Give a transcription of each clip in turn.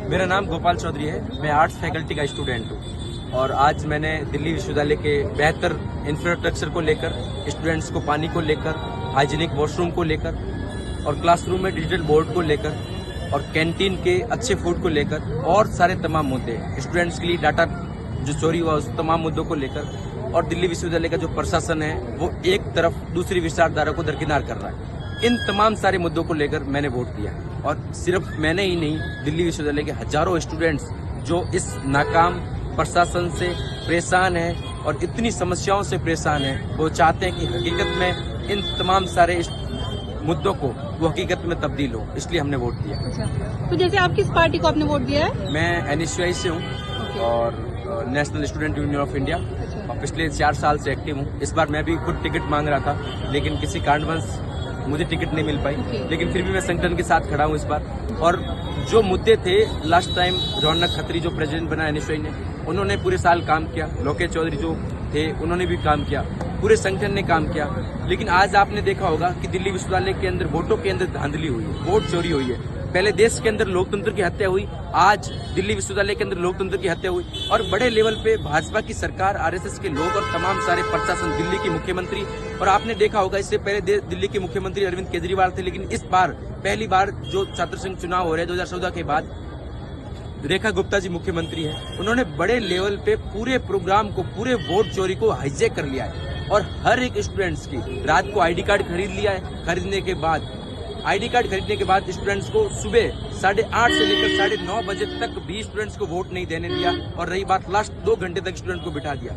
मेरा नाम गोपाल चौधरी है। मैं आर्ट्स फैकल्टी का स्टूडेंट हूँ और आज मैंने दिल्ली विश्वविद्यालय के बेहतर इंफ्रास्ट्रक्चर को लेकर, स्टूडेंट्स को पानी को लेकर, हाइजीनिक वॉशरूम को लेकर और क्लासरूम में डिजिटल बोर्ड को लेकर और कैंटीन के अच्छे फूड को लेकर और सारे तमाम मुद्दे, स्टूडेंट्स के लिए डाटा जो चोरी हुआ उस तमाम मुद्दों को लेकर और दिल्ली विश्वविद्यालय का जो प्रशासन है वो एक तरफ दूसरी विचारधारा को दरकिनार कर रहा है, इन तमाम सारे मुद्दों को लेकर मैंने वोट दिया। और सिर्फ मैंने ही नहीं, दिल्ली विश्वविद्यालय के हजारों स्टूडेंट्स जो इस नाकाम प्रशासन से परेशान है और इतनी समस्याओं से परेशान है, वो चाहते हैं कि हकीकत में इन तमाम सारे मुद्दों को वो हकीकत में तब्दील हो, इसलिए हमने वोट दिया। अच्छा, तो जैसे आप किस पार्टी को आपने वोट दिया है? मैं NSUI से हूँ और national student union of India और पिछले 4 साल से एक्टिव हूँ। इस बार मैं भी खुद टिकट मांग रहा था लेकिन किसी कारणवश मुझे टिकट नहीं मिल पाई, लेकिन फिर भी मैं संगठन के साथ खड़ा हूँ इस बार। और जो मुद्दे थे लास्ट टाइम, रौनक खत्री जो प्रेसिडेंट बना NSUI ने, उन्होंने पूरे साल काम किया। लोकेश चौधरी जो थे उन्होंने भी काम किया, पूरे संगठन ने काम किया। लेकिन आज आपने देखा होगा कि दिल्ली विश्वविद्यालय के अंदर वोटों के अंदर धांधली हुई है, वोट चोरी हुई है। पहले देश के अंदर लोकतंत्र की हत्या हुई, आज दिल्ली विश्वविद्यालय के अंदर लोकतंत्र की हत्या हुई और बड़े लेवल पे भाजपा की सरकार, RSS के लोग और तमाम सारे प्रशासन, दिल्ली के मुख्यमंत्री। और आपने देखा होगा इससे पहले दिल्ली के मुख्यमंत्री अरविंद केजरीवाल थे, लेकिन इस बार पहली बार जो छात्र संघ चुनाव हो रहे हैं 2014 के बाद, रेखा गुप्ता जी मुख्यमंत्री है, उन्होंने बड़े लेवल पे पूरे प्रोग्राम को, पूरे वोट चोरी को हाईजैक कर लिया है और हर एक स्टूडेंट्स की रात को ID कार्ड खरीद लिया है। खरीदने के बाद ID कार्ड खरीदने के बाद स्टूडेंट्स को सुबह 8:30 से लेकर 9:30 बजे तक भी स्टूडेंट्स को वोट नहीं देने दिया और रही बात लास्ट 2 घंटे तक स्टूडेंट को बिठा दिया।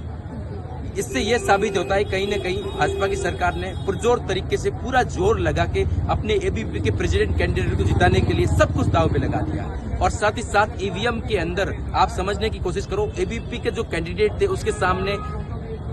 इससे यह साबित होता है कहीं न कहीं भाजपा की सरकार ने पुरजोर तरीके से पूरा जोर लगा के अपने ABP के प्रेसिडेंट कैंडिडेट को जिताने के लिए सब कुछ दांव पे लगा दिया। और साथ ही साथ EVM के अंदर आप समझने की कोशिश करो, ABP के जो कैंडिडेट थे उसके सामने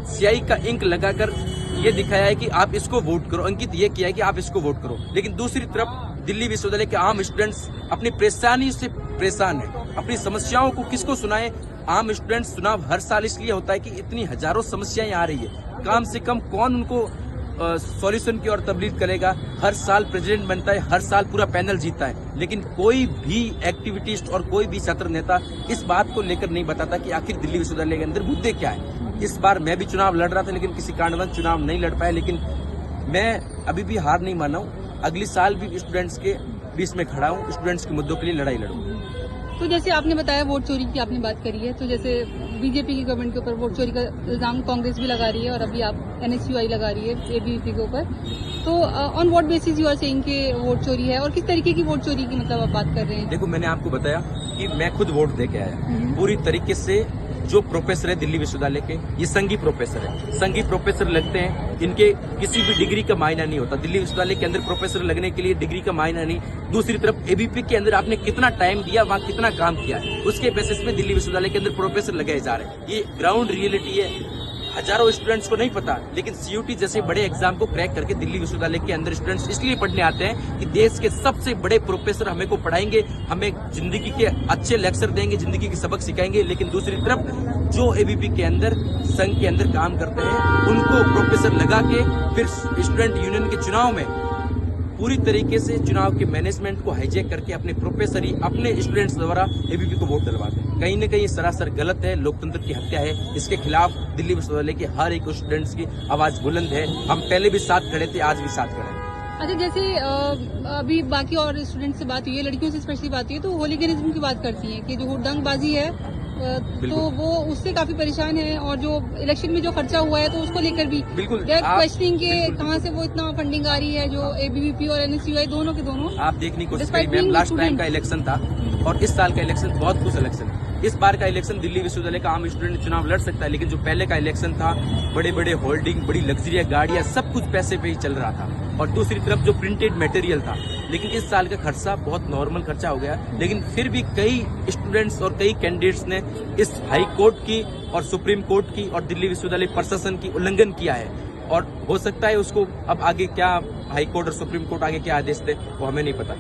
स्याही का इंक लगाकर ये दिखाया है कि आप इसको वोट करो, अंकित ये किया है कि आप इसको वोट करो। लेकिन दूसरी तरफ दिल्ली विश्वविद्यालय के आम स्टूडेंट्स अपनी परेशानी से परेशान है, अपनी समस्याओं को किसको सुनाए। आम स्टूडेंट्स, चुनाव हर साल इसलिए होता है कि इतनी हजारों समस्याएं आ रही है, कम से कम कौन उनको सॉल्यूशन की ओर तबलीग करेगा। हर साल प्रेसिडेंट बनता है, हर साल पूरा पैनल जीतता है, लेकिन कोई भी एक्टिविटिस्ट और कोई भी छात्र नेता इस बात को लेकर नहीं बताता कि आखिर दिल्ली विश्वविद्यालय के अंदर मुद्दे क्या है। इस बार मैं भी चुनाव लड़ रहा था लेकिन किसी कारणवश चुनाव नहीं लड़ पाया, लेकिन मैं अभी भी हार नहीं माना हूँ। अगली साल भी स्टूडेंट्स के बीच में खड़ा हूँ, स्टूडेंट्स के मुद्दों के लिए लड़ाई लड़ूंगा। तो जैसे आपने बताया वोट चोरी की आपने बात करी है, तो जैसे बीजेपी की गवर्नमेंट के ऊपर वोट चोरी का इल्जाम कांग्रेस भी लगा रही है और अभी आप NSUI लगा रही है ABP के ऊपर, तो on what basis you are saying कि वोट चोरी है और किस तरीके की वोट चोरी की मतलब आप बात कर रहे हैं? देखो, मैंने आपको बताया कि मैं खुद वोट दे के आया पूरी तरीके से। जो प्रोफेसर है दिल्ली विश्वविद्यालय के, ये संघी प्रोफेसर है, संघी प्रोफेसर लगते हैं, इनके किसी भी डिग्री का मायना नहीं होता। दिल्ली विश्वविद्यालय के अंदर प्रोफेसर लगने के लिए डिग्री का मायना नहीं। दूसरी तरफ ABP के अंदर आपने कितना टाइम दिया, वहाँ कितना काम किया, उसके बेसिस में दिल्ली विश्वविद्यालय के अंदर प्रोफेसर लगाए जा रहे हैं। ये ग्राउंड रियलिटी है, हजारों स्टूडेंट्स को नहीं पता, लेकिन CUT जैसे बड़े एग्जाम को क्रैक करके दिल्ली विश्वविद्यालय के अंदर स्टूडेंट्स इसलिए पढ़ने आते हैं कि देश के सबसे बड़े प्रोफेसर हमें को पढ़ाएंगे, हमें जिंदगी के अच्छे लेक्चर देंगे, जिंदगी के सबक सिखाएंगे। लेकिन दूसरी तरफ जो ABP के अंदर, संघ के अंदर काम करते हैं, उनको प्रोफेसर लगा के फिर स्टूडेंट यूनियन के चुनाव में पूरी तरीके से चुनाव के मैनेजमेंट को हाईजैक करके अपने प्रोफेसर ही अपने स्टूडेंट्स द्वारा ABP को वोट दिलवाते हैं। कहीं न कहीं सरासर गलत है, लोकतंत्र की हत्या है। इसके खिलाफ दिल्ली विश्वविद्यालय के हर एक स्टूडेंट्स की आवाज बुलंद है। हम पहले भी साथ खड़े थे, आज भी साथ खड़े हैं। अच्छा, जैसे अभी बाकी और स्टूडेंट से बात हुई है, लड़कियों से स्पेशली बात हुई है, तो होलीगनिज्म की बात करती हैं कि जो हुड़दंगबाजी है तो वो उससे काफी परेशान है और जो इलेक्शन में जो खर्चा हुआ है तो उसको लेकर भी क्वेश्चनिंग के कहाँ से वो इतना फंडिंग आ रही है, जो ABP और NSUI दोनों के दोनों। आप देखने की कोशिश करिए, लास्ट टाइम का इलेक्शन था और इस साल का इलेक्शन बहुत कुछ इलेक्शन है। इस बार का इलेक्शन दिल्ली विश्वविद्यालय का आम स्टूडेंट चुनाव लड़ सकता है, लेकिन जो पहले का इलेक्शन था, बड़े बड़े होल्डिंग, बड़ी लग्जरी गाड़ियां, सब कुछ पैसे पे ही चल रहा था। और दूसरी तरफ जो प्रिंटेड मटेरियल था, लेकिन इस साल का खर्चा बहुत नॉर्मल खर्चा हो गया। लेकिन फिर भी कई स्टूडेंट्स और कई कैंडिडेट्स ने इस हाई कोर्ट की और सुप्रीम कोर्ट की और दिल्ली विश्वविद्यालय प्रशासन की उल्लंघन किया है और हो सकता है उसको अब आगे क्या हाई कोर्ट और सुप्रीम कोर्ट आगे क्या आदेश दे वो हमें नहीं पता।